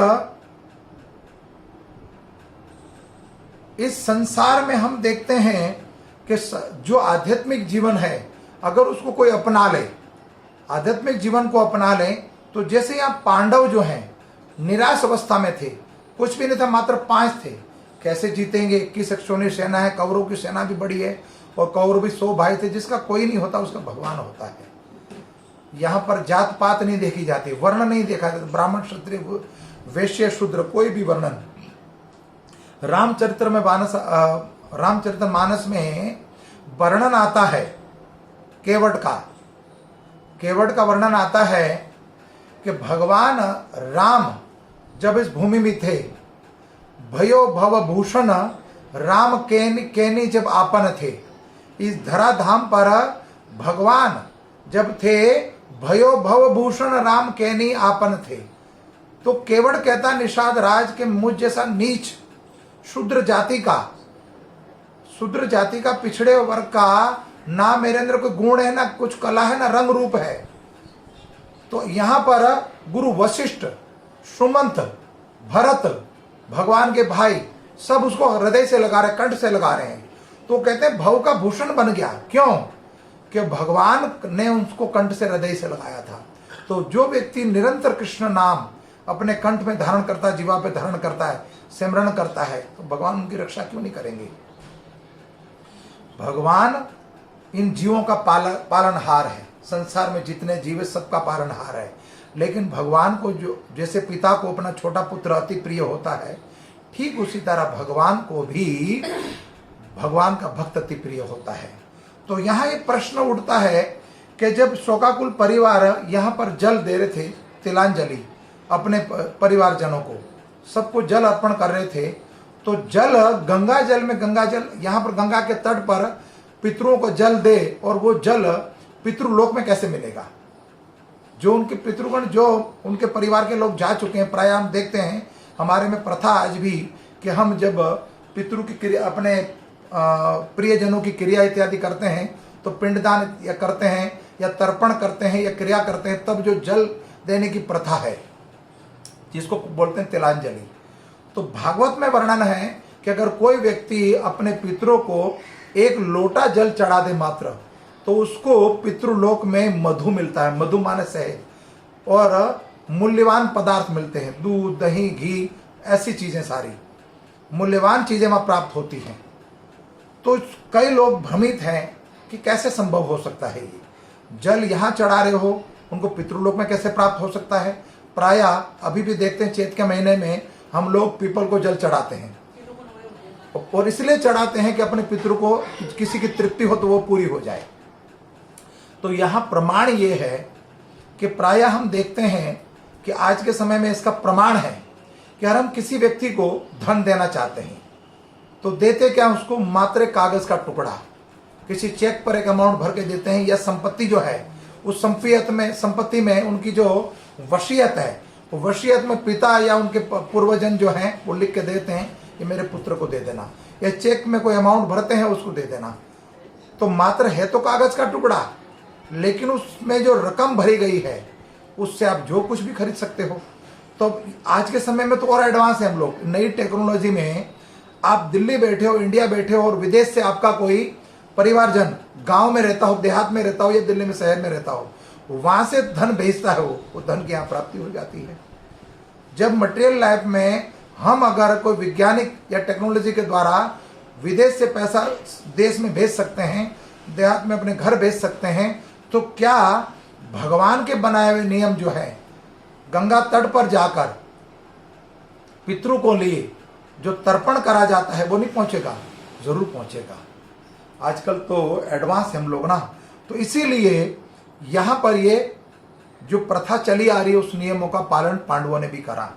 इस संसार में हम देखते हैं कि जो आध्यात्मिक जीवन है, अगर उसको कोई अपना ले, आध्यात्मिक जीवन को अपना ले, तो जैसे यहाँ पांडव जो हैं निराश अवस्था में थे, कुछ भी नहीं था, मात्र 5 थे। कैसे जीतेंगे? 21 अक्षौणी सेना है, कौरवों की सेना भी बड़ी है, और कौरव भी 100 भाई थे। जिसका कोई नहीं होता उसका भगवान होता है। यहाँ पर जात पात नहीं देखी जाती, वर्ण नहीं देखा जाता, ब्राह्मण, क्षत्रिय, वैश्य, शूद्र, कोई भी वर्णन। रामचरितमानस में वर्णन आता है केवट का वर्णन आता है कि भगवान राम जब इस भूमि में थे, भयो भव भूषण राम केनी जब आपन थे। इस धराधाम पर भगवान जब थे, भयो भव भूषण राम केनी आपन थे। तो केवट कहता निषाद राज के मुझ जैसा नीच शूद्र जाति का पिछड़े वर्ग का ना मेरे अंदर कोई गुण है, ना कुछ कला है, ना रंग रूप है। तो यहां पर गुरु वशिष्ठ, सुमंत, भरत, भगवान के भाई सब उसको हृदय से लगा रहे, कंठ से लगा रहे हैं। तो कहते हैं भव का भूषण बन गया। क्यों? कि भगवान ने उसको कंठ से, हृदय से लगाया था। तो जो व्यक्ति निरंतर कृष्ण नाम अपने कंठ में धारण करता है, जीवा पे धारण करता है, सिमरण करता है, तो भगवान उनकी रक्षा क्यों नहीं करेंगे? भगवान इन जीवों का पालनहार है। संसार में जितने जीव सबका पालनहार है। लेकिन भगवान को जो जैसे पिता को अपना छोटा पुत्र अति प्रिय होता है, ठीक उसी तरह भगवान को भी भगवान का भक्त अति प्रिय होता है। तो यहाँ एक प्रश्न उठता है कि जब शोकाकुल परिवार यहाँ पर जल दे रहे थे, तिलांजलि अपने परिवारजनों को, सबको जल अर्पण कर रहे थे, तो जल गंगा जल में, गंगा जल यहाँ पर गंगा के तट पर पितरों को जल दे, और वो जल पितृलोक में कैसे मिलेगा? जो उनके पितृगण, जो उनके परिवार के लोग जा चुके हैं, प्राय हम देखते हैं हमारे में प्रथा आज भी कि हम जब पितृ की क्रिया, अपने प्रियजनों की क्रिया इत्यादि करते हैं, तो पिंडदान या करते हैं या तर्पण करते हैं या क्रिया करते हैं, तब जो जल देने की प्रथा है जिसको बोलते हैं तिलांजलि। तो भागवत में वर्णन है कि अगर कोई व्यक्ति अपने पितरों को एक लोटा जल चढ़ा दे मात्र, तो उसको पितृलोक में मधु मिलता है। मधु माने शहद, और मूल्यवान पदार्थ मिलते हैं, दूध, दही, घी, ऐसी चीजें, सारी मूल्यवान चीजें वहां प्राप्त होती हैं। तो कई लोग भ्रमित हैं कि कैसे संभव हो सकता है, ये जल यहां चढ़ा रहे हो, उनको पितृलोक में कैसे प्राप्त हो सकता है? प्राय अभी भी देखते हैं चैत के महीने में हम लोग पीपल को जल चढ़ाते हैं, और इसलिए चढ़ाते हैं कि अपने पितृ को किसी की तृप्ति हो तो वो पूरी हो जाए। तो यहां प्रमाण ये है कि प्राय हम देखते हैं कि आज के समय में इसका प्रमाण है कि अगर हम किसी व्यक्ति को धन देना चाहते हैं तो देते क्या, उसको मात्र कागज का टुकड़ा, किसी चेक पर एक अमाउंट भर के देते हैं, या संपत्ति जो है उस संपत्ति में उनकी जो वसीयत है, वो वसीयत में पिता या उनके पूर्वजन जो हैं वो लिख के देते हैं, ये मेरे पुत्र को दे देना, या चेक में कोई अमाउंट भरते हैं उसको दे देना। तो मात्र है तो कागज का टुकड़ा, लेकिन उसमें जो रकम भरी गई है उससे आप जो कुछ भी खरीद सकते हो। तो आज के समय में तो और एडवांस है हम लोग, नई टेक्नोलॉजी में आप दिल्ली बैठे हो, इंडिया बैठे हो, और विदेश से आपका कोई परिवारजन गांव में रहता हो, देहात में रहता हो, या दिल्ली में शहर में रहता हो, वहां से धन भेजता है, वो धन की यहाँ प्राप्ति हो जाती है। जब मटेरियल लाइफ में हम अगर कोई वैज्ञानिक या टेक्नोलॉजी के द्वारा विदेश से पैसा देश में भेज सकते हैं, देहात में अपने घर भेज सकते हैं, तो क्या भगवान के बनाए हुए नियम जो है गंगा तट पर जाकर पितृ को लिए जो तर्पण करा जाता है वो नहीं पहुंचेगा? जरूर पहुंचेगा। आजकल तो एडवांस है हम लोग ना, तो इसीलिए यहां पर ये जो प्रथा चली आ रही है उस नियमों का पालन पांडवों ने भी करा।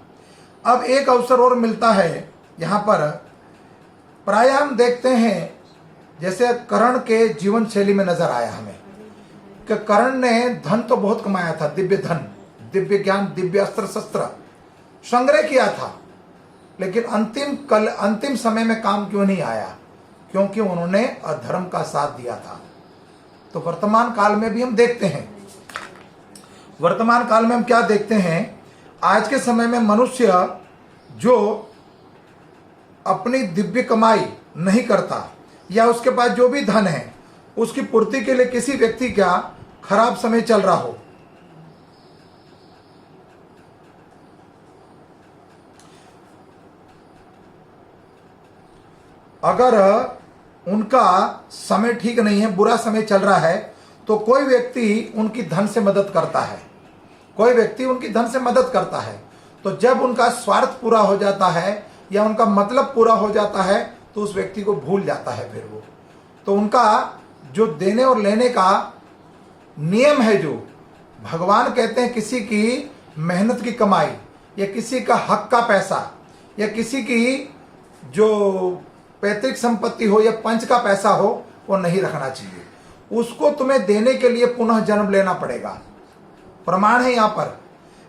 अब एक अवसर और मिलता है यहां पर, प्राय हम देखते हैं जैसे कर्ण के जीवन शैली में नजर आया हमें कि कर्ण ने धन तो बहुत कमाया था, दिव्य धन, दिव्य ज्ञान, दिव्य अस्त्र शस्त्र संग्रह किया था, लेकिन अंतिम समय में काम क्यों नहीं आया? क्योंकि उन्होंने अधर्म का साथ दिया था। तो वर्तमान काल में भी हम देखते हैं, वर्तमान काल में हम क्या देखते हैं, आज के समय में मनुष्य जो अपनी दिव्य कमाई नहीं करता, या उसके पास जो भी धन है उसकी पूर्ति के लिए किसी व्यक्ति का खराब समय चल रहा हो, अगर उनका समय ठीक नहीं है, बुरा समय चल रहा है, तो कोई व्यक्ति उनकी धन से मदद करता है, कोई व्यक्ति उनकी धन से मदद करता है। तो जब उनका स्वार्थ पूरा हो जाता है या उनका मतलब पूरा हो जाता है तो उस व्यक्ति को भूल जाता है फिर वो। तो उनका जो देने और लेने का नियम है, जो भगवान कहते हैं किसी की मेहनत की कमाई या किसी का हक का पैसा या किसी की जो पैतृक संपत्ति हो या पंच का पैसा हो, वो नहीं रखना चाहिए। उसको तुम्हें देने के लिए पुनः जन्म लेना पड़ेगा। प्रमाण है यहाँ पर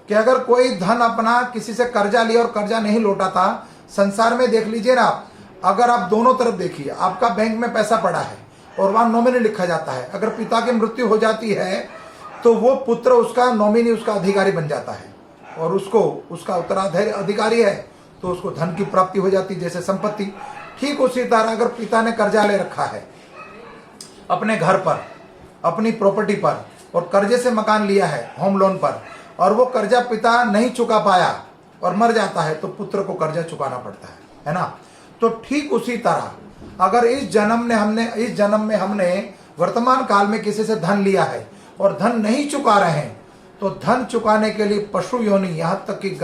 कि अगर कोई धन अपना किसी से कर्जा लिया और कर्जा नहीं लौटा था, संसार में देख लीजिए ना आप, अगर आप दोनों तरफ देखिए, आपका बैंक में पैसा पड़ा है और वहां नॉमिनी लिखा जाता है, अगर पिता की मृत्यु हो जाती है तो वो पुत्र उसका नॉमिनी, उसका अधिकारी बन जाता है और उसको उसका उत्तराधिकारी अधिकारी है तो उसको धन की प्राप्ति हो जाती, जैसे संपत्ति। ठीक उसी तरह अगर पिता ने कर्जा ले रखा है अपने घर पर, अपनी प्रॉपर्टी पर, और कर्जे से मकान लिया है होम लोन पर, और वो कर्जा पिता नहीं चुका पाया और मर जाता है तो पुत्र को कर्जा चुकाना पड़ता है ना। तो ठीक उसी तरह अगर इस जन्म में हमने वर्तमान काल में किसी से धन लिया है और धन नहीं चुका रहे हैं तो धन चुकाने के लिए पशु योनि, यहाँ तक कि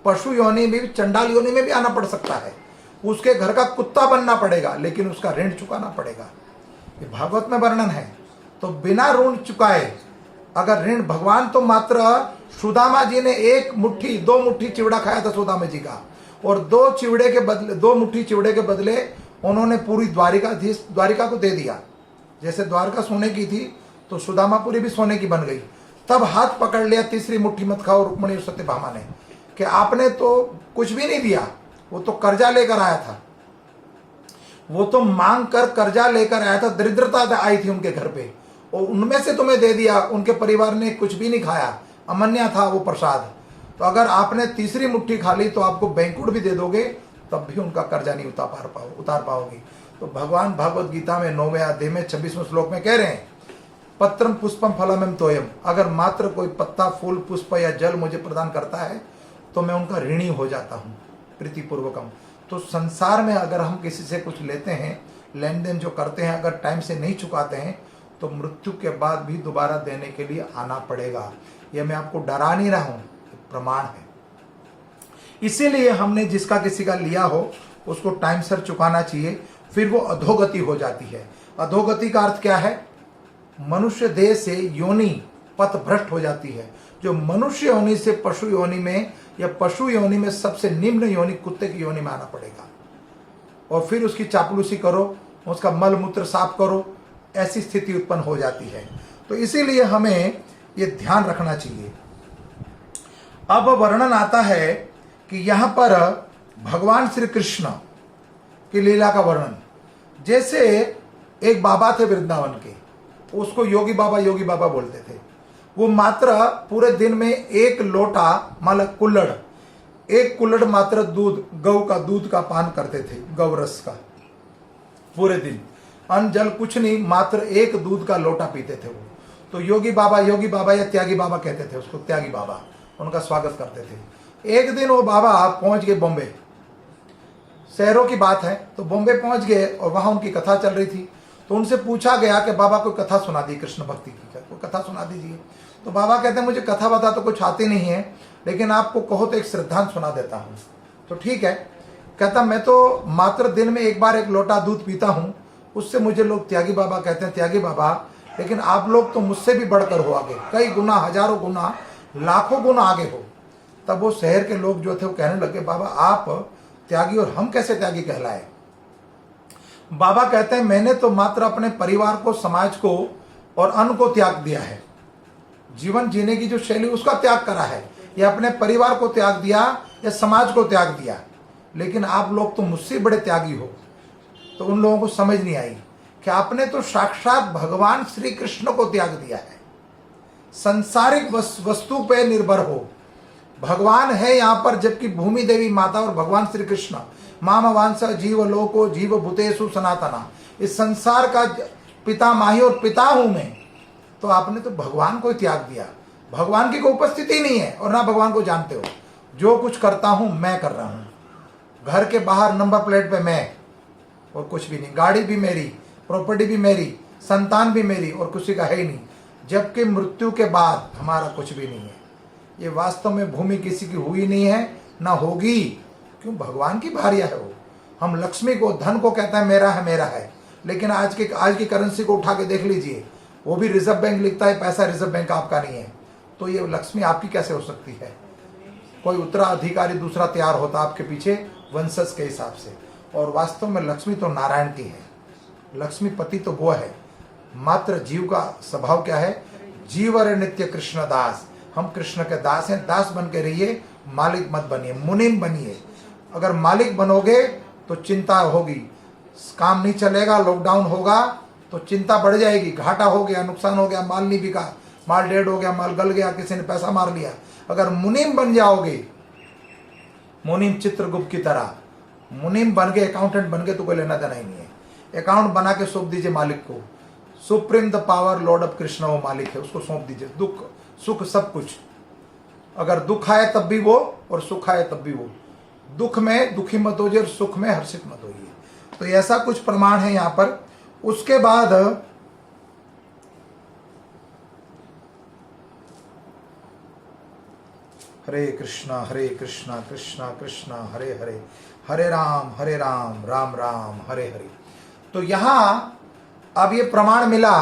पशु योनि में भी, चंडाल योनि में भी आना पड़ सकता है, उसके घर का कुत्ता बनना पड़ेगा, लेकिन उसका ऋण चुकाना पड़ेगा। ये भागवत में वर्णन है। तो बिना ऋण चुकाए अगर ऋण, भगवान तो मात्र सुदामा जी ने 2 मुट्ठी चिवड़ा खाया था सुदामा जी का, और 2 मुट्ठी चिवड़े के बदले उन्होंने पूरी द्वारिका को दे दिया। जैसे द्वारका सोने की थी तो सुदामापुरी भी सोने की बन गई। तब हाथ पकड़ लिया, तीसरी मुट्ठी मत खाओ रुक्मणी और सत्यभामा ने, कि आपने तो कुछ भी नहीं दिया, वो तो कर्जा लेकर आया था, वो तो मांग कर कर्जा लेकर आया था, दरिद्रता आई थी उनके घर पे, और उनमें से तुम्हें दे दिया। उनके परिवार ने कुछ भी नहीं खाया, अमन्या था वो प्रसाद। तो अगर आपने तीसरी मुट्ठी खा ली तो आपको बैंकुट भी दे दोगे, तब भी उनका कर्जा नहीं उतार पाओगे। तो भगवान भागवत गीता में 9वें अध्याय में 26वें श्लोक में कह रहे हैं, पत्रम पुष्पम फलम तोयम, अगर मात्र कोई पत्ता, फूल, पुष्प या जल मुझे प्रदान करता है तो मैं उनका ऋणी हो जाता हूँ प्रीतिपूर्वकम। तो संसार में अगर हम किसी से कुछ लेते हैं, लेन देन जो करते हैं, अगर टाइम से नहीं चुकाते हैं तो मृत्यु के बाद भी दोबारा देने के लिए आना पड़ेगा। यह मैं आपको डरा नहीं रहा हूं, प्रमाण है। इसीलिए हमने जिसका किसी का लिया हो उसको टाइम सर चुकाना चाहिए, फिर वो अधोगति हो जाती है। अधोगति का अर्थ क्या है? मनुष्य देह से योनि पथ भ्रष्ट हो जाती है। जो मनुष्य योनि से पशु योनि में, या पशु योनि में सबसे निम्न योनि कुत्ते की योनि में आना पड़ेगा, और फिर उसकी चापलूसी करो, उसका मल मूत्र साफ करो, ऐसी स्थिति उत्पन्न हो जाती है। तो इसीलिए हमें ये ध्यान रखना चाहिए। अब वर्णन आता है कि यहां पर भगवान श्री कृष्ण की लीला का वर्णन। जैसे एक बाबा थे वृंदावन के, उसको योगी बाबा बोलते थे। वो मात्र पूरे दिन में 1 लोटा एक कुल्हड़ मात्र दूध, गौ का दूध का पान करते थे, गौ रस का, पूरे दिन अन्न जल कुछ नहीं, मात्र 1 दूध का लोटा पीते थे वो। तो योगी बाबा या त्यागी बाबा कहते थे उसको, त्यागी बाबा, उनका स्वागत करते थे। एक दिन वो बाबा पहुंच गए बॉम्बे, शहरों की बात है, तो बॉम्बे पहुंच गए और वहां उनकी कथा चल रही थी। तो उनसे पूछा गया कि बाबा कोई कथा सुना दी कृष्ण भक्ति की, कोई कथा सुना दीजिए। तो बाबा कहते हैं मुझे कथा बता तो कुछ आती नहीं है, लेकिन आपको कहो तो एक श्रद्धांत सुना देता हूँ। तो ठीक है। कहता मैं तो मात्र दिन में 1 बार 1 लोटा दूध पीता हूँ, उससे मुझे लोग त्यागी बाबा कहते हैं, त्यागी बाबा, लेकिन आप लोग तो मुझसे भी बढ़कर हो आगे, कई गुना, हजारों गुना, लाखों गुना आगे हो। तब वो शहर के लोग जो थे वो कहने लगे, बाबा आप त्यागी और हम कैसे त्यागी कहलाए? बाबा कहते हैं मैंने तो मात्र अपने परिवार को, समाज को और अन्न को त्याग दिया है, जीवन जीने की जो शैली उसका त्याग करा है, या अपने परिवार को त्याग दिया या समाज को त्याग दिया, लेकिन आप लोग तो मुझसे बड़े त्यागी हो। तो उन लोगों को समझ नहीं आई कि आपने तो साक्षात भगवान श्री कृष्ण को त्याग दिया है। संसारिक वस्तु पे निर्भर हो, भगवान है यहाँ पर, जबकि भूमि देवी माता और भगवान श्री कृष्ण माम वांस जीव लोको जीव भूतेषु सनातना, इस संसार का पिता माही और पिता हूं मैं। तो आपने तो भगवान को त्याग दिया, भगवान की कोई उपस्थिति नहीं है और ना भगवान को जानते हो। जो कुछ करता हूं मैं कर रहा हूं, घर के बाहर नंबर प्लेट पे मैं, और कुछ भी नहीं, गाड़ी भी मेरी, प्रॉपर्टी भी मेरी, संतान भी मेरी, और किसी का है ही नहीं। जबकि मृत्यु के बाद हमारा कुछ भी नहीं है। ये वास्तव में भूमि किसी की हुई नहीं है, ना होगी, क्यों? भगवान की भार्या है वो। हम लक्ष्मी को, धन को कहता है मेरा है, लेकिन आज की करेंसी को उठा के देख लीजिए, वो भी रिजर्व बैंक लिखता है पैसा रिजर्व बैंक आपका नहीं है। तो ये लक्ष्मी आपकी कैसे हो सकती है? कोई उत्तराधिकारी दूसरा तैयार होता आपके पीछे वंशज के हिसाब से। और वास्तव में लक्ष्मी तो नारायण की है, लक्ष्मी पति तो वो है। मात्र जीव का स्वभाव क्या है? जीवर नित्य कृष्ण दास, हम कृष्ण के दास हैं। दास बन के रहिए, मालिक मत बनिए, मुनिम बनिए। अगर मालिक बनोगे तो चिंता होगी, काम नहीं चलेगा, लॉकडाउन होगा तो चिंता बढ़ जाएगी, घाटा हो गया, नुकसान हो गया, माल नहीं बिका, माल डेड हो गया, माल गल गया, किसी ने पैसा मार लिया। अगर मुनीम बन जाओगे, मुनीम चित्रगुप्त की तरह मुनीम बन गए, अकाउंटेंट बन गए, तो कोई लेना देना ही नहीं है। अकाउंट बना के सौंप दीजिए मालिक को। Supreme the power Lord of Krishna वो मालिक है, उसको सौंप दीजिए। दुख सुख सब कुछ, अगर दुख आए तब भी वो और सुख आए तब भी वो। दुख में दुखी मत होइए और सुख में हर्षित मत होइए। तो ऐसा कुछ प्रमाण है यहां पर। उसके बाद हरे कृष्णा कृष्णा कृष्णा हरे हरे, हरे राम राम राम हरे हरे। तो यहां अब ये प्रमाण मिला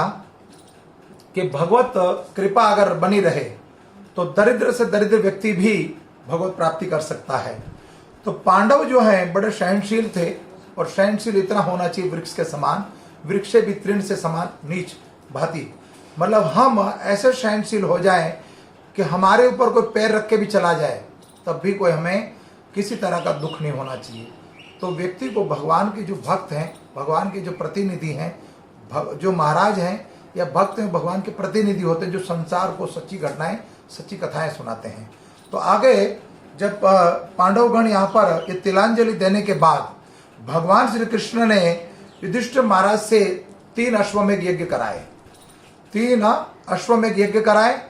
कि भगवत कृपा अगर बनी रहे तो दरिद्र से दरिद्र व्यक्ति भी भगवत प्राप्ति कर सकता है। तो पांडव जो हैं बड़े सहनशील थे, और सहनशील इतना होना चाहिए वृक्ष के समान, वृक्ष भी तृण से समान नीच भांति। मतलब हम ऐसे सहनशील हो जाएं कि हमारे ऊपर कोई पैर रख के भी चला जाए तब भी कोई हमें किसी तरह का दुख नहीं होना चाहिए। तो व्यक्ति को भगवान के जो भक्त हैं, भगवान के जो प्रतिनिधि हैं, जो महाराज हैं या भक्त हैं, भगवान के प्रतिनिधि होते हैं, जो संसार को सच्ची घटनाएं, सच्ची कथाएं सुनाते हैं। तो आगे जब पांडवगण यहाँ पर ये तिलांजलि देने के बाद भगवान श्री कृष्ण ने युधिष्ठिर महाराज से 3 अश्वमेध यज्ञ कराए, 3 अश्वमेध यज्ञ कराए।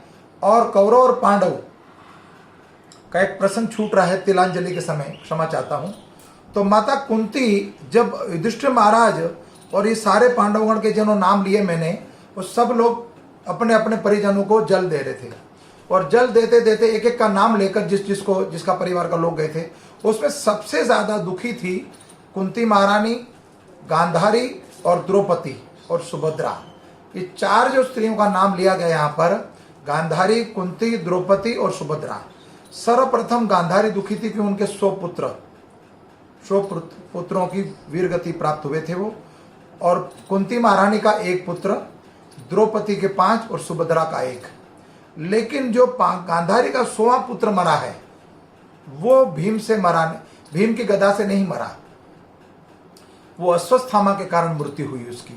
और कौरव और पांडव का एक प्रसंग छूट रहा है तिलांजलि के समय, क्षमा चाहता हूं। तो माता कुंती जब युधिष्ठिर महाराज और ये सारे पांडवगण के जिन्होंने नाम लिए मैंने, वो सब लोग अपने अपने परिजनों को जल दे रहे थे, और जल देते देते एक एक का नाम लेकर जिसका परिवार का लोग गए थे, उसमें सबसे ज्यादा दुखी थी कुंती महारानी, गांधारी और द्रौपदी और सुभद्रा। ये 4 जो स्त्रियों का नाम लिया गया यहाँ पर, गांधारी, कुंती, द्रौपदी और सुभद्रा। सर्वप्रथम गांधारी दुखी थी कि उनके 100 पुत्रों की वीरगति प्राप्त हुए थे वो, और कुंती महारानी का 1 पुत्र, द्रौपदी के 5 और सुभद्रा का 1। लेकिन जो गांधारी का 100वां पुत्र मरा है वो भीम से मरा, भीम की गदा से नहीं मरा, वो अश्वत्थामा के कारण मृत्यु हुई उसकी,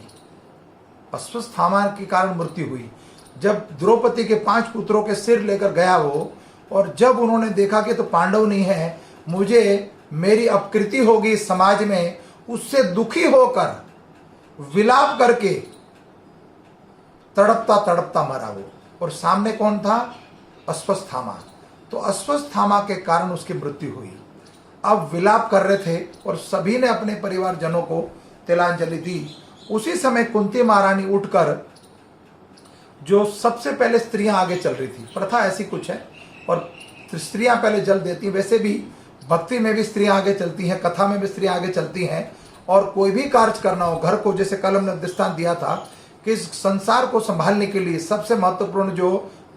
अश्वत्थामा के कारण मृत्यु हुई। जब द्रौपदी के 5 पुत्रों के सिर लेकर गया वो, और जब उन्होंने देखा कि तो पांडव नहीं है, मुझे मेरी अपकृति होगी समाज में, उससे दुखी होकर विलाप करके तड़पता तड़पता मरा वो। और सामने कौन था? अश्वत्थामा। तो अश्वत्थामा के कारण उसकी मृत्यु हुई। अब विलाप कर रहे थे और सभी ने अपने परिवारजनों को तिलांजलि दी। उसी समय कुंती महारानी उठकर, जो सबसे पहले स्त्रियां आगे चल रही थी, प्रथा ऐसी कुछ है, और स्त्रियां पहले जल देती हैं। वैसे भी भक्ति में भी स्त्रियां आगे चलती हैं, कथा में भी स्त्रियां आगे चलती हैं। और कोई भी कार्य करना हो, घर को, जैसे कल हमने दृष्टांत दिया था कि इस संसार को संभालने के लिए सबसे महत्वपूर्ण जो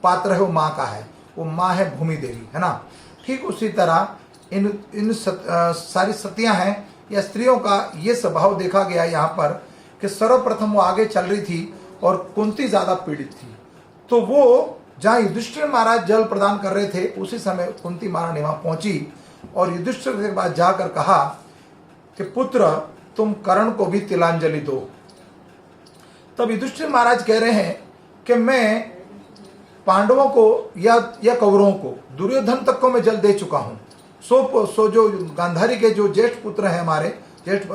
पात्र है वो माँ का है, वो माँ है भूमि देवी, है ना। ठीक उसी तरह इन सारी सतियां हैं या स्त्रियों का ये स्वभाव देखा गया यहाँ पर कि सर्वप्रथम वो आगे चल रही थी और कुंती ज्यादा पीड़ित थी। तो वो जहाँ युधिष्ठिर महाराज जल प्रदान कर रहे थे, उसी समय कुंती महारानी वहां पहुंची और युधिष्ठिर के पास जाकर कहा कि पुत्र, तुम कर्ण को भी तिलांजलि दो। तब युधिष्ठिर महाराज कह रहे हैं कि मैं पांडवों को या कौरवों को, दुर्योधन तक को मैं जल दे चुका हूं। सो जो गांधारी के जो ज्येष्ठ पुत्र हैं, हमारे ज्येष्ठ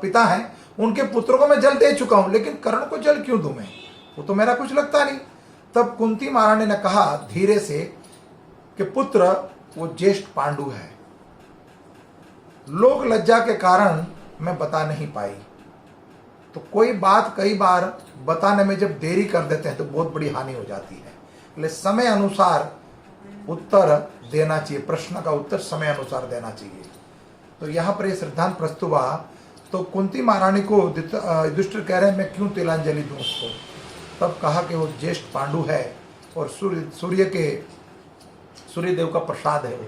पिता हैं, उनके पुत्रों को मैं जल दे चुका हूं, लेकिन कर्ण को जल क्यों दूं मैं? वो तो मेरा कुछ लगता नहीं। तब कुंती महारानी ने कहा धीरे से कि पुत्र, वो ज्येष्ठ पांडु है, लोक लज्जा के कारण मैं बता नहीं पाई। तो कोई बात कई बार बताने में जब देरी कर देते हैं तो बहुत बड़ी हानि हो जाती है। इसलिए समय अनुसार उत्तर देना चाहिए, प्रश्न का उत्तर समय अनुसार देना चाहिए। तो यहाँ पर यह सिद्धांत प्रस्तुत हुआ। तो कुंती महारानी को युधिष्ठिर कह रहे हैं मैं क्यों तिलांजलि दूं उसको? तब कहा कि वो ज्येष्ठ पांडु है और सूर्यदेव का प्रसाद है वो।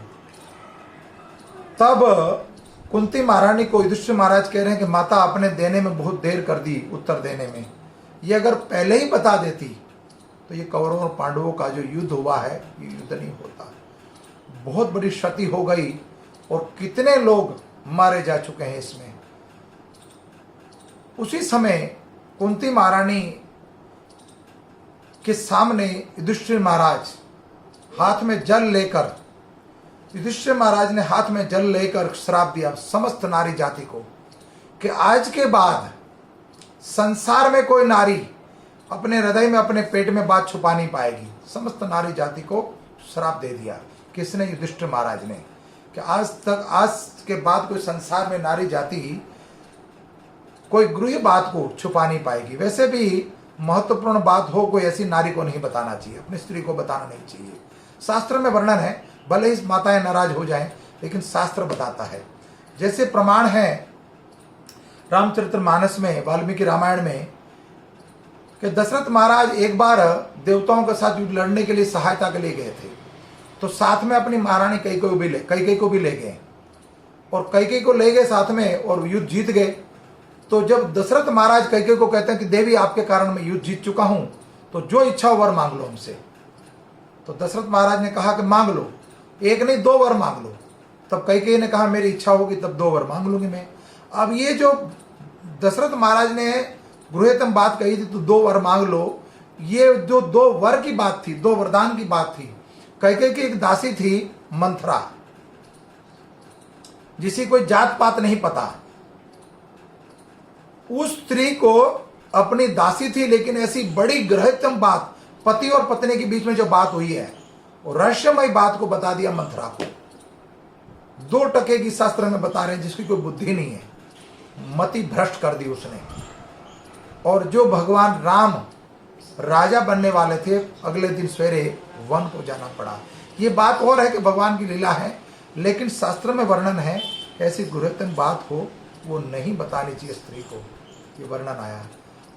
तब कुंती महारानी को युधिष्ठिर महाराज कह रहे हैं कि माता, आपने देने में बहुत देर कर दी, उत्तर देने में। ये अगर पहले ही बता देती तो ये कौरवों और पांडवों का जो युद्ध हुआ है, ये युद्ध नहीं होता। बहुत बड़ी क्षति हो गई और कितने लोग मारे जा चुके हैं इसमें। उसी समय कुंती महारानी के सामने युधिष्ठिर महाराज हाथ में जल लेकर, युधिष्ठिर महाराज ने हाथ में जल लेकर श्राप दिया समस्त नारी जाति को कि आज के बाद संसार में कोई नारी अपने हृदय में, अपने पेट में बात छुपा नहीं पाएगी। समस्त नारी जाति को श्राप दे दिया। किसने? युधिष्ठिर महाराज ने, कि आज के बाद कोई संसार में नारी जाति कोई गृह बात को छुपा नहीं पाएगी। वैसे भी महत्वपूर्ण बात हो कोई ऐसी नारी को नहीं बताना चाहिए, अपनी स्त्री को बताना नहीं चाहिए। शास्त्र में वर्णन है, भले ही माताएं नाराज हो जाएं, लेकिन शास्त्र बताता है। जैसे प्रमाण है रामचरितमानस में, वाल्मीकि रामायण में, कि दशरथ महाराज एक बार देवताओं के साथ युद्ध लड़ने के लिए सहायता के लिए गए थे, तो साथ में अपनी महारानी कैकेयी को भी ले गए, और कैकेयी को ले गए साथ में और युद्ध जीत गए। तो जब दशरथ महाराज कैकेयी को कहते हैं कि देवी आपके कारण मैं युद्ध जीत चुका हूं, तो जो इच्छा वर मांग लो हमसे। तो दशरथ महाराज ने कहा कि मांग लो, एक नहीं 2 वर मांग लो। तब कैकेयी ने कहा मेरी इच्छा होगी तब 2 वर मांग लूंगी मैं। अब ये जो दशरथ महाराज ने गृहतम बात कही थी, तो 2 वर मांग लो, ये जो 2 वर की बात थी, 2 वरदान की बात थी। कैकेयी की एक दासी थी मंथरा, जिसे कोई जात पात नहीं पता। उस स्त्री को अपनी दासी थी, लेकिन ऐसी बड़ी गृहतम बात, पति और पत्नी के बीच में जो बात हुई है, और रहस्यमय बात को बता दिया मंथरा को। 2 टके की शास्त्र में बता रहे हैं, जिसकी कोई बुद्धि नहीं है, मति भ्रष्ट कर दी उसने। और जो भगवान राम राजा बनने वाले थे, अगले दिन सवेरे वन को जाना पड़ा। ये बात और है कि भगवान की लीला है, लेकिन शास्त्र में वर्णन है ऐसी गृहतम बात हो वो नहीं बतानी चाहिए स्त्री को, ये वर्णन आया।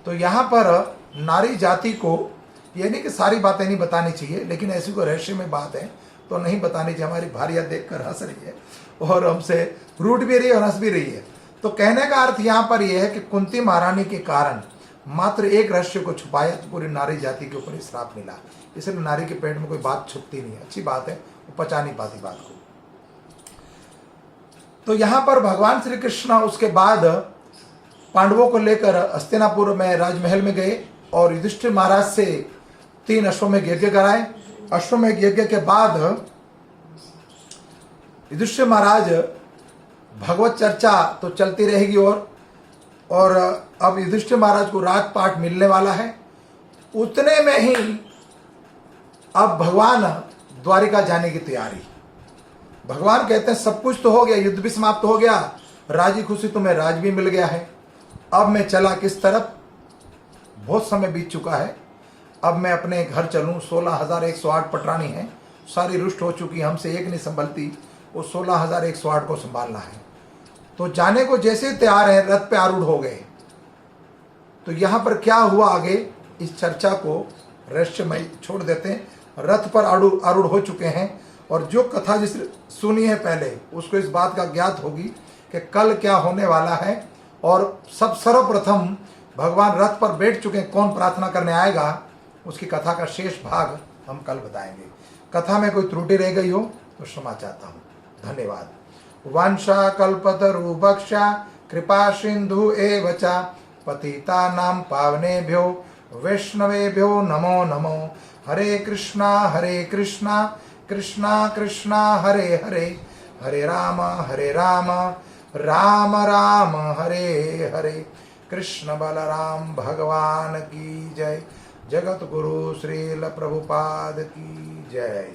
तो यहाँ पर नारी जाति को, ये नहीं कि सारी बातें नहीं बतानी चाहिए, लेकिन ऐसी कोई रहस्य में बात है तो नहीं बतानी चाहिए। हमारी भारिया देखकर हंस रही है और हमसे रूठ भी रही है और हंस भी रही है। तो कहने का अर्थ यहाँ पर यह है कि कुंती महारानी के कारण मात्र एक रहस्य को छुपाया तो पूरी नारी जाति के ऊपर श्राप मिला। इसलिए नारी के पेट में कोई बात छुपती नहीं है, अच्छी बात है, वो पचा नहीं पाती बात को। तो यहाँ पर भगवान श्री कृष्ण उसके बाद पांडवों को लेकर हस्तिनापुर में राजमहल में गए और युधिष्ठिर महाराज से 3 अश्वमेध यज्ञ कराए। अश्वमेध यज्ञ के बाद युधिष्ठिर महाराज, भगवत चर्चा तो चलती रहेगी और अब युधिष्ठिर महाराज को राजपाट मिलने वाला है। उतने में ही अब भगवान द्वारिका जाने की तैयारी। भगवान कहते हैं सब कुछ तो हो गया, युद्ध भी समाप्त हो गया, राजी खुशी तुम्हें राज भी मिल गया है। अब मैं चला किस तरफ? बहुत समय बीत चुका है, अब मैं अपने घर चलूं। 16,108 पटरानी हैं, सारी रुष्ट हो चुकी, हमसे एक नहीं संभलती, वो 16,108 को संभालना है। तो जाने को जैसे तैयार है, रथ पे आरूढ़ हो गए। तो यहाँ पर क्या हुआ आगे, इस चर्चा को रहस्यमय छोड़ देते हैं। रथ पर आरूढ़ हो चुके हैं, और जो कथा जिस सुनी है पहले, उसको इस बात का ज्ञात होगी कि कल क्या होने वाला है। और सब सर्वप्रथम भगवान रथ पर बैठ चुके हैं, कौन प्रार्थना करने आएगा, उसकी कथा का शेष भाग हम कल बताएंगे। कथा में कोई त्रुटि रह गई हो तो क्षमा चाहता हूँ। धन्यवाद। वंशा कल्पतरुभक्षा कृपा सिंधु एव च पतितानां पावनेभ्यो वैष्णवेभ्यो नमो नमो। हरे कृष्णा कृष्णा कृष्णा हरे हरे, हरे राम राम राम हरे हरे। कृष्ण बलराम भगवान की जय। जगत गुरु श्रील प्रभुपाद की जय।